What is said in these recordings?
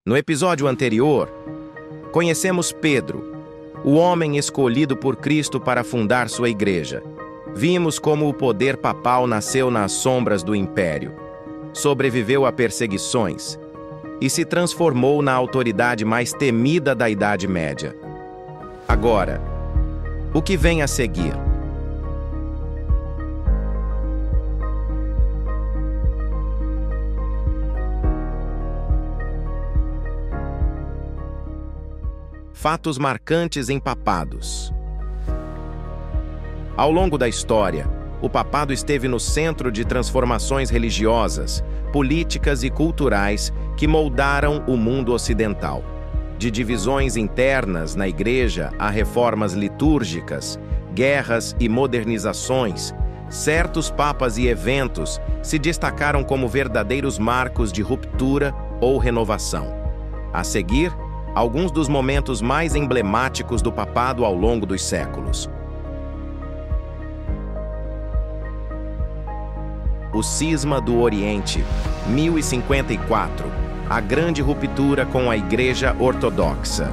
No episódio anterior, conhecemos Pedro, o homem escolhido por Cristo para fundar sua igreja. Vimos como o poder papal nasceu nas sombras do império, sobreviveu a perseguições e se transformou na autoridade mais temida da Idade Média. Agora, o que vem a seguir? Fatos marcantes em papados. Ao longo da história, o papado esteve no centro de transformações religiosas, políticas e culturais que moldaram o mundo ocidental. De divisões internas na igreja a reformas litúrgicas, guerras e modernizações, certos papas e eventos se destacaram como verdadeiros marcos de ruptura ou renovação. A seguir, alguns dos momentos mais emblemáticos do papado ao longo dos séculos. O Cisma do Oriente, 1054, a grande ruptura com a Igreja Ortodoxa.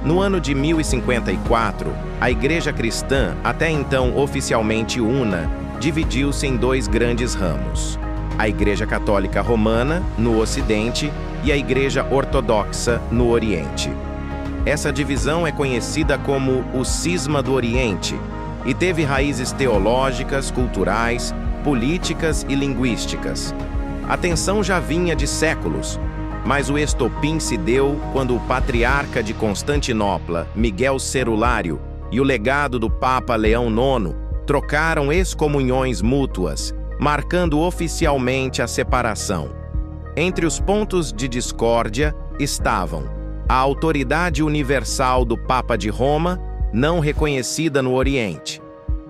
No ano de 1054, a Igreja Cristã, até então oficialmente una, dividiu-se em dois grandes ramos: a Igreja Católica Romana, no Ocidente, e a Igreja Ortodoxa, no Oriente. Essa divisão é conhecida como o Cisma do Oriente e teve raízes teológicas, culturais, políticas e linguísticas. A tensão já vinha de séculos, mas o estopim se deu quando o patriarca de Constantinopla, Miguel Cerulário, e o legado do Papa Leão IX trocaram excomunhões mútuas, marcando oficialmente a separação. Entre os pontos de discórdia estavam a autoridade universal do Papa de Roma, não reconhecida no Oriente;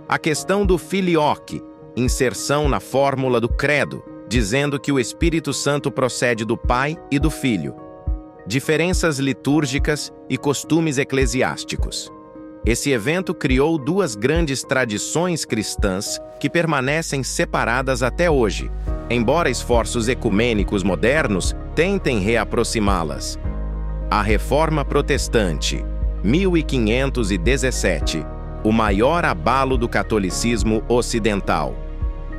a questão do filioque, inserção na fórmula do credo, dizendo que o Espírito Santo procede do Pai e do Filho; diferenças litúrgicas e costumes eclesiásticos. Esse evento criou duas grandes tradições cristãs que permanecem separadas até hoje, embora esforços ecumênicos modernos tentem reaproximá-las. A Reforma Protestante, 1517, o maior abalo do catolicismo ocidental.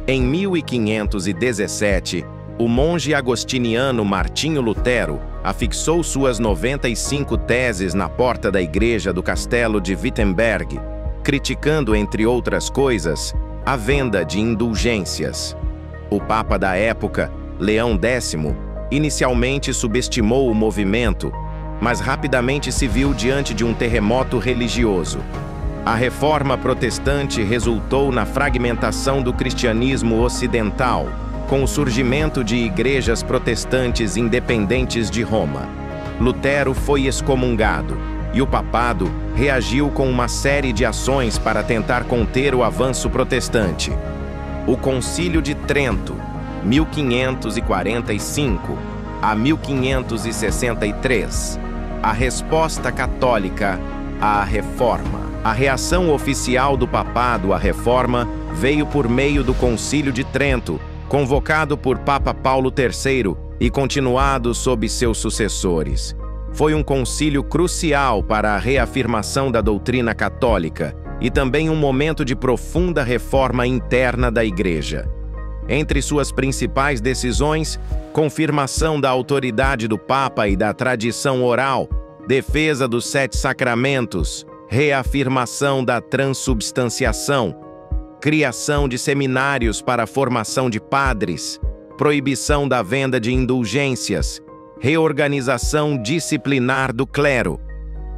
Em 1517, o monge agostiniano Martinho Lutero afixou suas 95 teses na porta da igreja do castelo de Wittenberg, criticando, entre outras coisas, a venda de indulgências. O papa da época, Leão X, inicialmente subestimou o movimento, mas rapidamente se viu diante de um terremoto religioso. A Reforma Protestante resultou na fragmentação do cristianismo ocidental, com o surgimento de igrejas protestantes independentes de Roma. Lutero foi excomungado, e o papado reagiu com uma série de ações para tentar conter o avanço protestante. O Concílio de Trento, 1545 a 1563. A resposta católica à Reforma. A reação oficial do papado à Reforma veio por meio do Concílio de Trento, convocado por Papa Paulo III e continuado sob seus sucessores. Foi um concílio crucial para a reafirmação da doutrina católica e também um momento de profunda reforma interna da Igreja. Entre suas principais decisões, confirmação da autoridade do Papa e da tradição oral, defesa dos 7 sacramentos, reafirmação da transubstanciação, criação de seminários para a formação de padres, proibição da venda de indulgências, reorganização disciplinar do clero.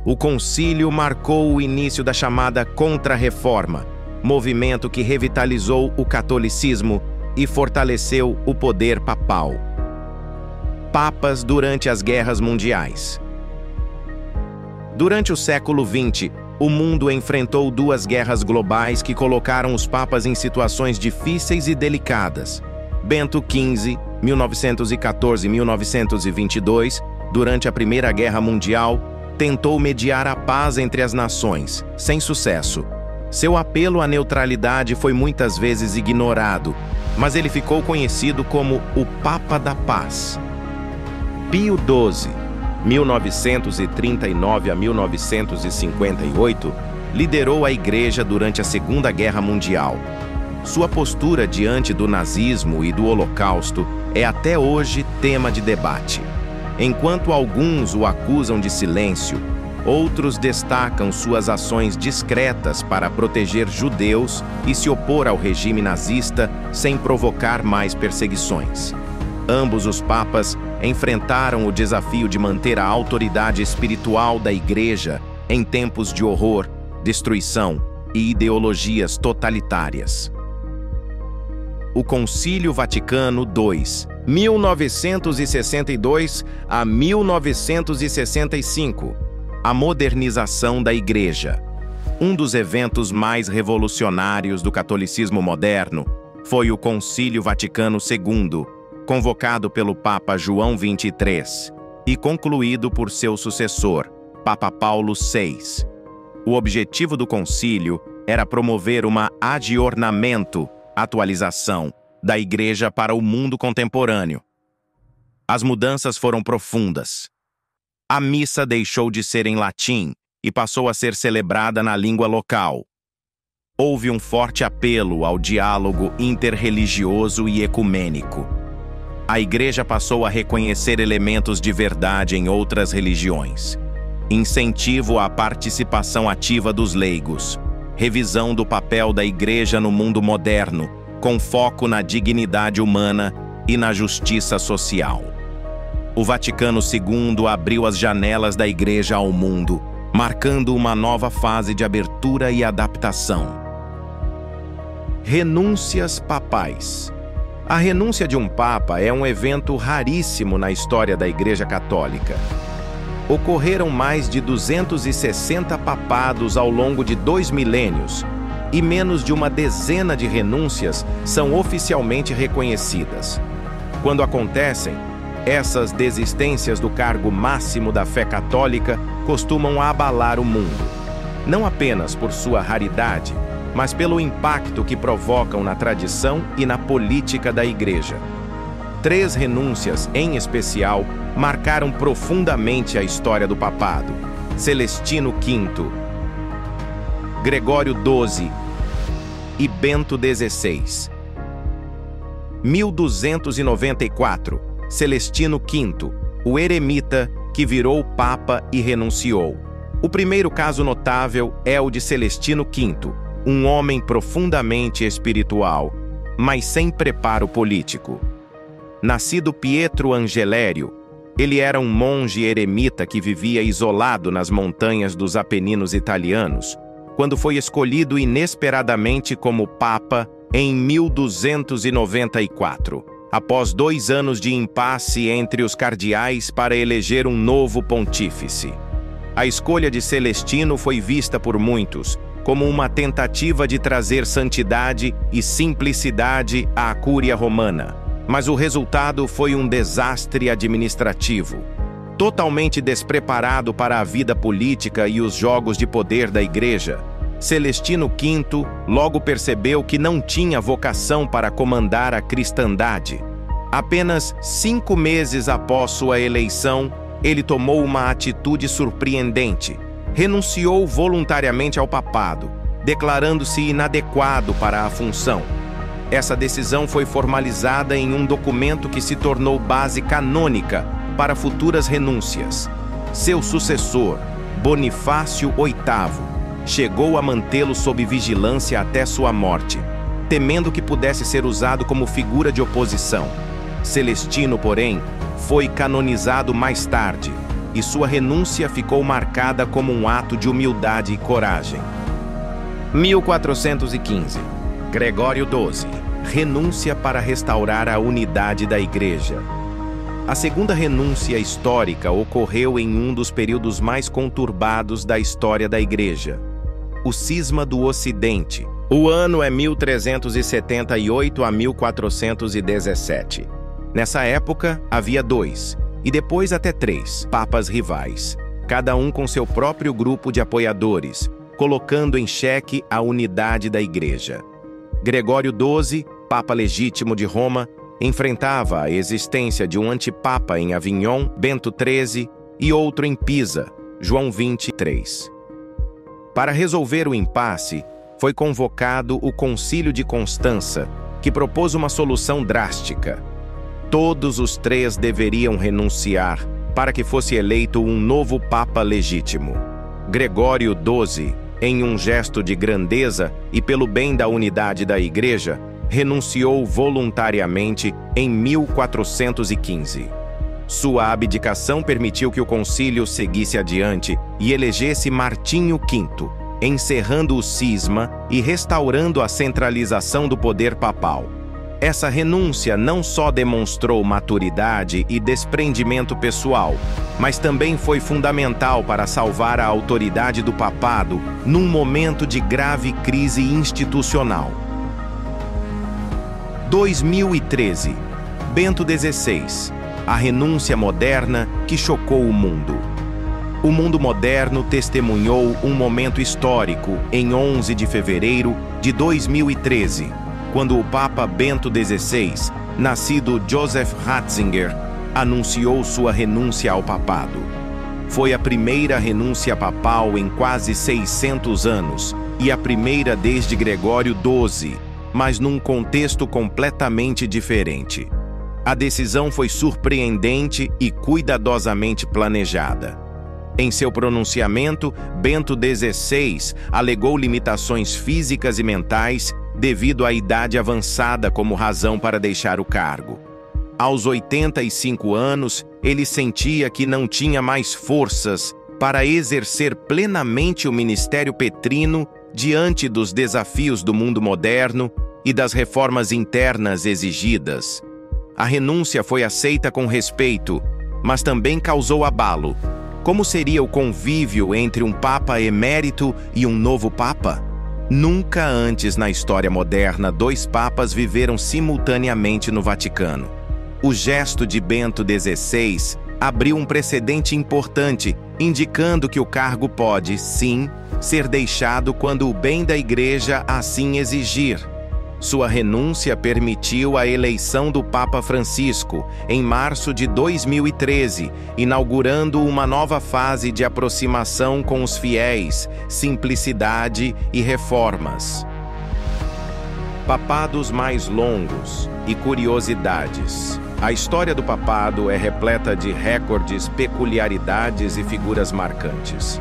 O concílio marcou o início da chamada Contra-Reforma, movimento que revitalizou o catolicismo e fortaleceu o poder papal. Papas durante as guerras mundiais. Durante o século XX, o mundo enfrentou duas guerras globais que colocaram os papas em situações difíceis e delicadas. Bento XV, 1914-1922, durante a Primeira Guerra Mundial, tentou mediar a paz entre as nações, sem sucesso. Seu apelo à neutralidade foi muitas vezes ignorado, mas ele ficou conhecido como o Papa da Paz. Pio XII, 1939 a 1958, liderou a Igreja durante a Segunda Guerra Mundial. Sua postura diante do nazismo e do Holocausto é até hoje tema de debate. Enquanto alguns o acusam de silêncio, outros destacam suas ações discretas para proteger judeus e se opor ao regime nazista sem provocar mais perseguições. Ambos os papas enfrentaram o desafio de manter a autoridade espiritual da Igreja em tempos de horror, destruição e ideologias totalitárias. O Concílio Vaticano II, 1962 a 1965. A modernização da Igreja. Um dos eventos mais revolucionários do catolicismo moderno foi o Concílio Vaticano II, convocado pelo Papa João XXIII e concluído por seu sucessor, Papa Paulo VI. O objetivo do concílio era promover uma aggiornamento, atualização, da Igreja para o mundo contemporâneo. As mudanças foram profundas. A missa deixou de ser em latim e passou a ser celebrada na língua local. Houve um forte apelo ao diálogo interreligioso e ecumênico. A Igreja passou a reconhecer elementos de verdade em outras religiões. Incentivo à participação ativa dos leigos. Revisão do papel da Igreja no mundo moderno, com foco na dignidade humana e na justiça social. O Vaticano II abriu as janelas da Igreja ao mundo, marcando uma nova fase de abertura e adaptação. Renúncias papais. A renúncia de um papa é um evento raríssimo na história da Igreja Católica. Ocorreram mais de 260 papados ao longo de 2 milênios, e menos de uma dezena de renúncias são oficialmente reconhecidas. Quando acontecem, essas desistências do cargo máximo da fé católica costumam abalar o mundo, não apenas por sua raridade, mas pelo impacto que provocam na tradição e na política da Igreja. 3 renúncias, em especial, marcaram profundamente a história do papado: Celestino V, Gregório XII e Bento XVI. 1294, Celestino V, o eremita que virou papa e renunciou. O primeiro caso notável é o de Celestino V, um homem profundamente espiritual, mas sem preparo político. Nascido Pietro Angelério, ele era um monge eremita que vivia isolado nas montanhas dos Apeninos italianos, quando foi escolhido inesperadamente como papa em 1294, após 2 anos de impasse entre os cardeais para eleger um novo pontífice. A escolha de Celestino foi vista por muitos como uma tentativa de trazer santidade e simplicidade à Cúria Romana, mas o resultado foi um desastre administrativo. Totalmente despreparado para a vida política e os jogos de poder da Igreja, Celestino V logo percebeu que não tinha vocação para comandar a cristandade. Apenas 5 meses após sua eleição, ele tomou uma atitude surpreendente. Renunciou voluntariamente ao papado, declarando-se inadequado para a função. Essa decisão foi formalizada em um documento que se tornou base canônica para futuras renúncias. Seu sucessor, Bonifácio VIII, chegou a mantê-lo sob vigilância até sua morte, temendo que pudesse ser usado como figura de oposição. Celestino, porém, foi canonizado mais tarde, e sua renúncia ficou marcada como um ato de humildade e coragem. 1415. Gregório XII. Renúncia para restaurar a unidade da Igreja. A segunda renúncia histórica ocorreu em um dos períodos mais conturbados da história da Igreja: o Cisma do Ocidente. O ano é 1378 a 1417. Nessa época, havia 2, e depois até 3, papas rivais, cada um com seu próprio grupo de apoiadores, colocando em xeque a unidade da Igreja. Gregório XII, papa legítimo de Roma, enfrentava a existência de um antipapa em Avignon, Bento XIII, e outro em Pisa, João XXIII. Para resolver o impasse, foi convocado o Concílio de Constança, que propôs uma solução drástica. Todos os três deveriam renunciar para que fosse eleito um novo Papa legítimo. Gregório XII, em um gesto de grandeza e pelo bem da unidade da Igreja, renunciou voluntariamente em 1415. Sua abdicação permitiu que o concílio seguisse adiante e elegesse Martinho V, encerrando o cisma e restaurando a centralização do poder papal. Essa renúncia não só demonstrou maturidade e desprendimento pessoal, mas também foi fundamental para salvar a autoridade do papado num momento de grave crise institucional. 2013. Bento XVI. A renúncia moderna que chocou o mundo. O mundo moderno testemunhou um momento histórico em 11 de fevereiro de 2013, quando o Papa Bento XVI, nascido Joseph Ratzinger, anunciou sua renúncia ao papado. Foi a primeira renúncia papal em quase 600 anos e a primeira desde Gregório XII, mas num contexto completamente diferente. A decisão foi surpreendente e cuidadosamente planejada. Em seu pronunciamento, Bento XVI alegou limitações físicas e mentais devido à idade avançada como razão para deixar o cargo. Aos 85 anos, ele sentia que não tinha mais forças para exercer plenamente o ministério petrino diante dos desafios do mundo moderno e das reformas internas exigidas. A renúncia foi aceita com respeito, mas também causou abalo. Como seria o convívio entre um papa emérito e um novo papa? Nunca antes na história moderna dois papas viveram simultaneamente no Vaticano. O gesto de Bento XVI abriu um precedente importante, indicando que o cargo pode, sim, ser deixado quando o bem da Igreja assim exigir. Sua renúncia permitiu a eleição do Papa Francisco, em março de 2013, inaugurando uma nova fase de aproximação com os fiéis, simplicidade e reformas. Papados mais longos e curiosidades. A história do papado é repleta de recordes, peculiaridades e figuras marcantes.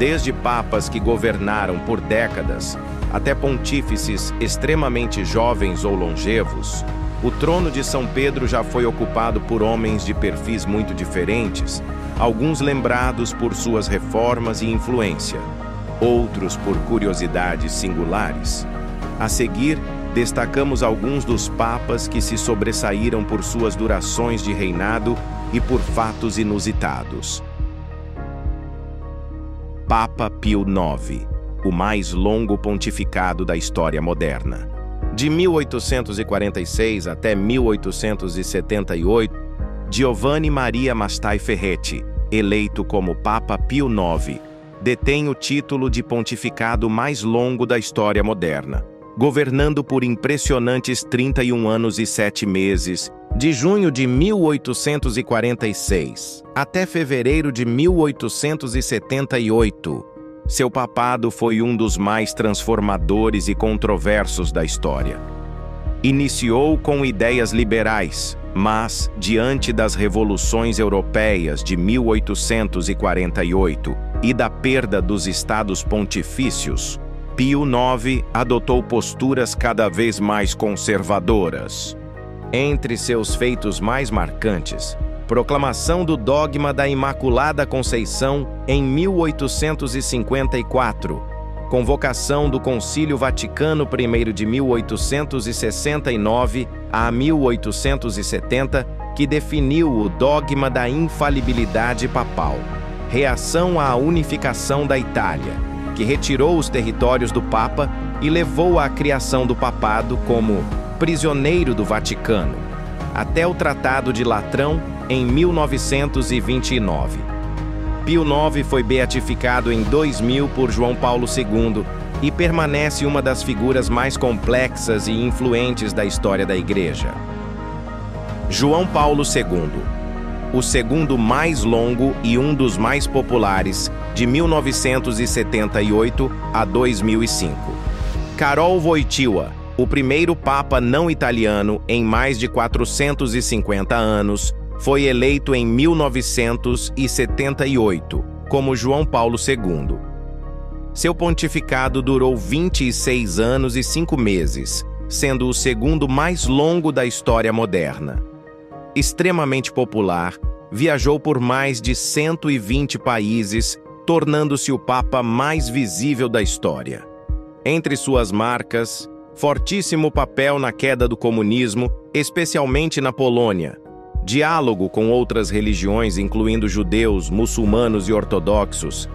Desde papas que governaram por décadas, até pontífices extremamente jovens ou longevos, o trono de São Pedro já foi ocupado por homens de perfis muito diferentes, alguns lembrados por suas reformas e influência, outros por curiosidades singulares. A seguir, destacamos alguns dos papas que se sobressaíram por suas durações de reinado e por fatos inusitados. Papa Pio IX, o mais longo pontificado da história moderna. De 1846 até 1878, Giovanni Maria Mastai Ferretti, eleito como Papa Pio IX, detém o título de pontificado mais longo da história moderna, governando por impressionantes 31 anos e 7 meses, de junho de 1846 até fevereiro de 1878. Seu papado foi um dos mais transformadores e controversos da história. Iniciou com ideias liberais, mas, diante das revoluções europeias de 1848 e da perda dos estados pontifícios, Pio IX adotou posturas cada vez mais conservadoras. Entre seus feitos mais marcantes, proclamação do dogma da Imaculada Conceição em 1854, convocação do Concílio Vaticano I de 1869 a 1870, que definiu o dogma da infalibilidade papal, reação à unificação da Itália, que retirou os territórios do Papa e levou à criação do papado como prisioneiro do Vaticano, até o Tratado de Latrão em 1929. Pio IX foi beatificado em 2000 por João Paulo II e permanece uma das figuras mais complexas e influentes da história da Igreja. João Paulo II, o segundo mais longo e um dos mais populares, de 1978 a 2005. Karol Wojtyła, o primeiro papa não italiano em mais de 450 anos, foi eleito em 1978, como João Paulo II. Seu pontificado durou 26 anos e 5 meses, sendo o segundo mais longo da história moderna. Extremamente popular, viajou por mais de 120 países, tornando-se o papa mais visível da história. Entre suas marcas, fortíssimo papel na queda do comunismo, especialmente na Polônia, diálogo com outras religiões, incluindo judeus, muçulmanos e ortodoxos,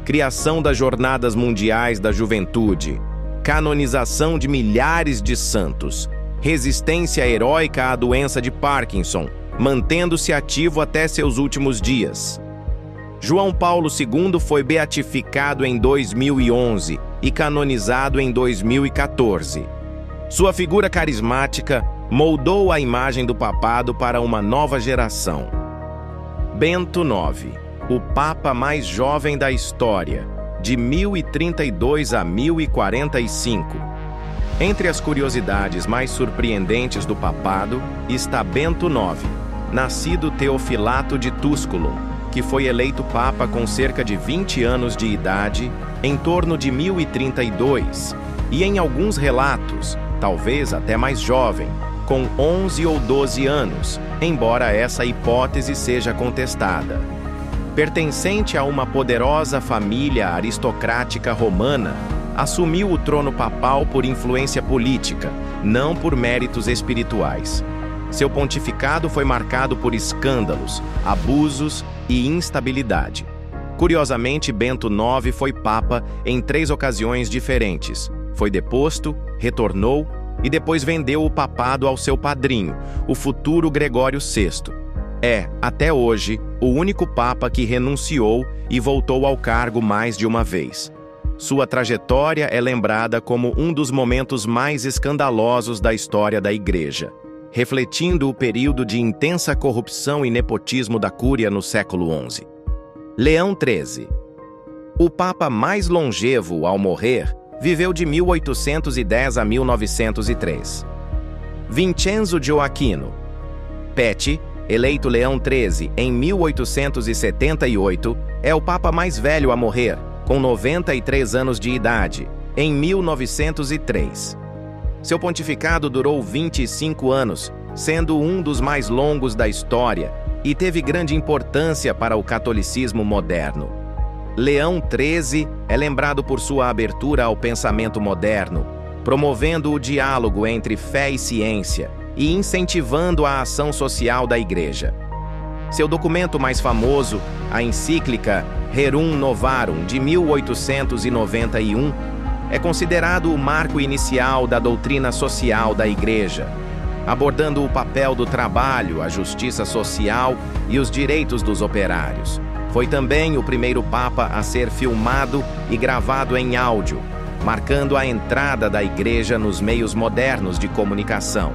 criação das Jornadas Mundiais da Juventude, canonização de milhares de santos, resistência heróica à doença de Parkinson, mantendo-se ativo até seus últimos dias. João Paulo II foi beatificado em 2011 e canonizado em 2014. Sua figura carismática moldou a imagem do papado para uma nova geração. Bento IX, o papa mais jovem da história, de 1032 a 1045. Entre as curiosidades mais surpreendentes do papado está Bento IX, nascido Teofilato de Tusculum, que foi eleito papa com cerca de 20 anos de idade, em torno de 1032, e em alguns relatos, talvez até mais jovem, com 11 ou 12 anos, embora essa hipótese seja contestada. Pertencente a uma poderosa família aristocrática romana, assumiu o trono papal por influência política, não por méritos espirituais. Seu pontificado foi marcado por escândalos, abusos e instabilidade. Curiosamente, Bento IX foi papa em 3 ocasiões diferentes. Foi deposto, retornou e depois vendeu o papado ao seu padrinho, o futuro Gregório VI. É, até hoje, o único papa que renunciou e voltou ao cargo mais de uma vez. Sua trajetória é lembrada como um dos momentos mais escandalosos da história da Igreja, refletindo o período de intensa corrupção e nepotismo da Cúria no século XI. Leão XIII, o papa mais longevo ao morrer, viveu de 1810 a 1903. Vincenzo Gioacchino Peti, eleito Leão XIII em 1878, é o papa mais velho a morrer, com 93 anos de idade, em 1903. Seu pontificado durou 25 anos, sendo um dos mais longos da história, e teve grande importância para o catolicismo moderno. Leão XIII é lembrado por sua abertura ao pensamento moderno, promovendo o diálogo entre fé e ciência e incentivando a ação social da Igreja. Seu documento mais famoso, a encíclica Rerum Novarum, de 1891, é considerado o marco inicial da doutrina social da Igreja, abordando o papel do trabalho, a justiça social e os direitos dos operários. Foi também o primeiro papa a ser filmado e gravado em áudio, marcando a entrada da Igreja nos meios modernos de comunicação.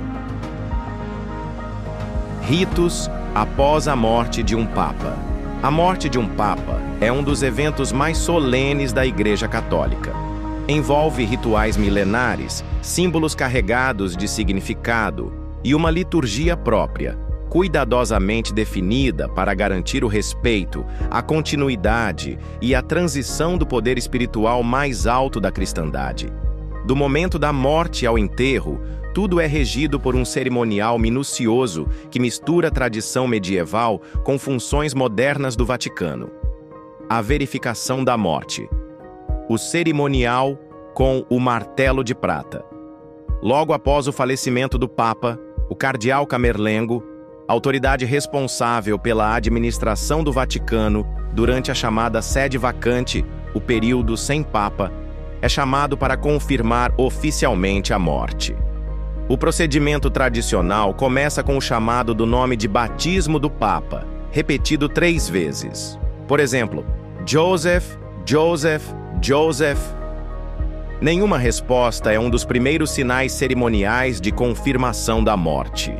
Ritos após a morte de um papa. A morte de um papa é um dos eventos mais solenes da Igreja Católica. Envolve rituais milenares, símbolos carregados de significado e uma liturgia própria, cuidadosamente definida para garantir o respeito, a continuidade e a transição do poder espiritual mais alto da cristandade. Do momento da morte ao enterro, tudo é regido por um cerimonial minucioso que mistura tradição medieval com funções modernas do Vaticano. A verificação da morte. O cerimonial com o martelo de prata. Logo após o falecimento do Papa, o cardeal Camerlengo, autoridade responsável pela administração do Vaticano durante a chamada sede vacante, o período sem Papa, é chamado para confirmar oficialmente a morte. O procedimento tradicional começa com o chamado do nome de batismo do Papa, repetido 3 vezes. Por exemplo, Joseph, Joseph, Joseph. Nenhuma resposta é um dos primeiros sinais cerimoniais de confirmação da morte.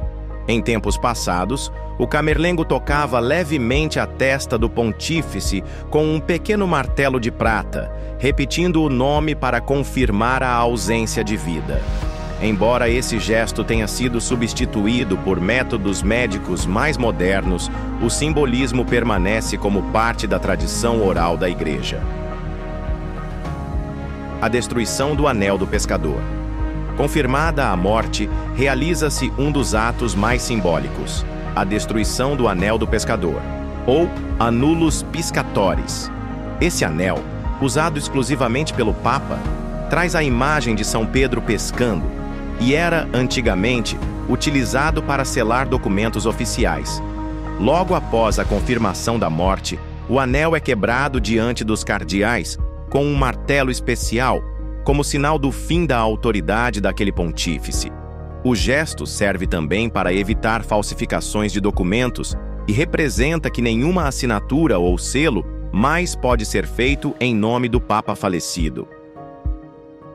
Em tempos passados, o camerlengo tocava levemente a testa do pontífice com um pequeno martelo de prata, repetindo o nome para confirmar a ausência de vida. Embora esse gesto tenha sido substituído por métodos médicos mais modernos, o simbolismo permanece como parte da tradição oral da Igreja. A destruição do Anel do Pescador. Confirmada a morte, realiza-se um dos atos mais simbólicos, a destruição do Anel do Pescador, ou Annulus Piscatoris. Esse anel, usado exclusivamente pelo Papa, traz a imagem de São Pedro pescando e era, antigamente, utilizado para selar documentos oficiais. Logo após a confirmação da morte, o anel é quebrado diante dos cardeais com um martelo especial, como sinal do fim da autoridade daquele pontífice. O gesto serve também para evitar falsificações de documentos e representa que nenhuma assinatura ou selo mais pode ser feito em nome do Papa falecido.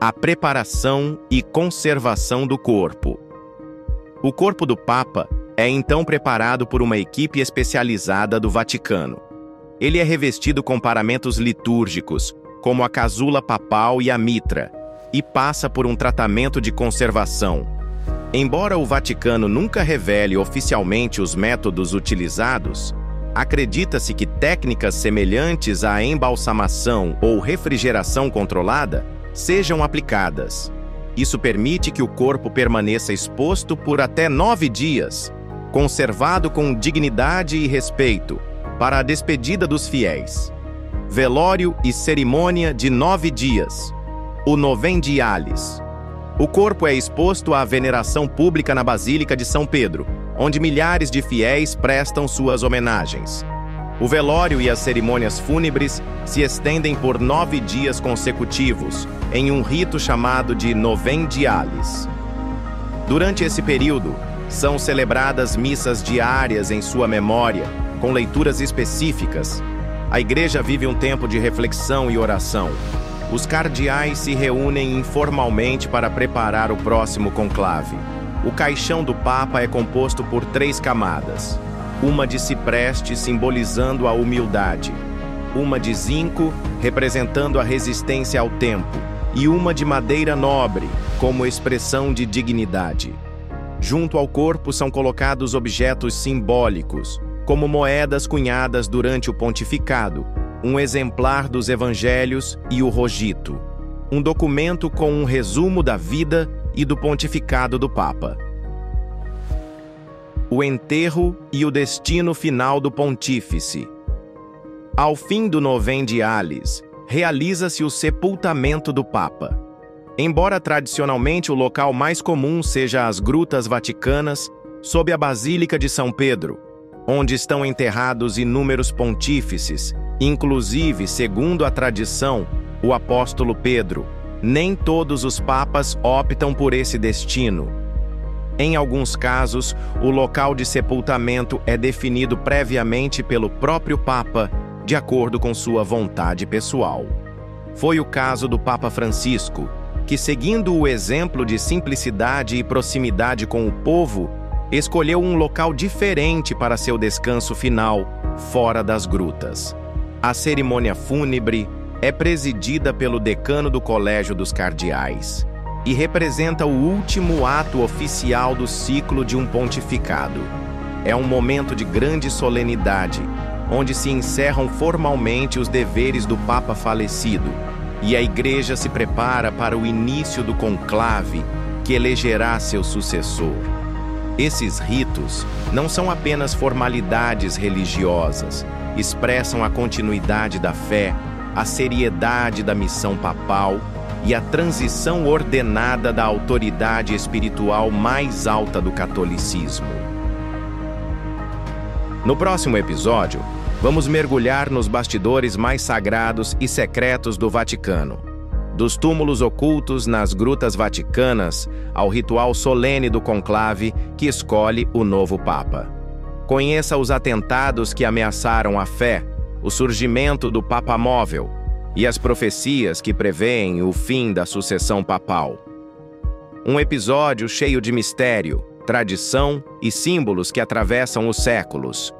A preparação e conservação do corpo. O corpo do Papa é então preparado por uma equipe especializada do Vaticano. Ele é revestido com paramentos litúrgicos, como a casula papal e a mitra, e passa por um tratamento de conservação. Embora o Vaticano nunca revele oficialmente os métodos utilizados, acredita-se que técnicas semelhantes à embalsamação ou refrigeração controlada sejam aplicadas. Isso permite que o corpo permaneça exposto por até 9 dias, conservado com dignidade e respeito, para a despedida dos fiéis. Velório e cerimônia de 9 dias. O Novendialis. O corpo é exposto à veneração pública na Basílica de São Pedro, onde milhares de fiéis prestam suas homenagens. O velório e as cerimônias fúnebres se estendem por 9 dias consecutivos, em um rito chamado de Novendialis. Durante esse período, são celebradas missas diárias em sua memória, com leituras específicas. A Igreja vive um tempo de reflexão e oração. Os cardeais se reúnem informalmente para preparar o próximo conclave. O caixão do Papa é composto por 3 camadas. Uma de cipreste, simbolizando a humildade. Uma de zinco, representando a resistência ao tempo. E uma de madeira nobre, como expressão de dignidade. Junto ao corpo são colocados objetos simbólicos, como moedas cunhadas durante o pontificado, um exemplar dos evangelhos e o rogito, um documento com um resumo da vida e do pontificado do Papa. O enterro e o destino final do pontífice. Ao fim do Novendialis, realiza-se o sepultamento do Papa. Embora tradicionalmente o local mais comum seja as grutas vaticanas, sob a Basílica de São Pedro, onde estão enterrados inúmeros pontífices, inclusive, segundo a tradição, o apóstolo Pedro, nem todos os papas optam por esse destino. Em alguns casos, o local de sepultamento é definido previamente pelo próprio Papa, de acordo com sua vontade pessoal. Foi o caso do Papa Francisco, que, seguindo o exemplo de simplicidade e proximidade com o povo, escolheu um local diferente para seu descanso final, fora das grutas. A cerimônia fúnebre é presidida pelo decano do Colégio dos Cardeais e representa o último ato oficial do ciclo de um pontificado. É um momento de grande solenidade, onde se encerram formalmente os deveres do Papa falecido, e a Igreja se prepara para o início do conclave que elegerá seu sucessor. Esses ritos não são apenas formalidades religiosas, expressam a continuidade da fé, a seriedade da missão papal e a transição ordenada da autoridade espiritual mais alta do catolicismo. No próximo episódio, vamos mergulhar nos bastidores mais sagrados e secretos do Vaticano. Dos túmulos ocultos nas grutas vaticanas ao ritual solene do conclave que escolhe o novo Papa. Conheça os atentados que ameaçaram a fé, o surgimento do Papa Móvel e as profecias que prevêem o fim da sucessão papal. Um episódio cheio de mistério, tradição e símbolos que atravessam os séculos.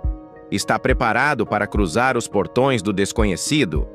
Está preparado para cruzar os portões do desconhecido?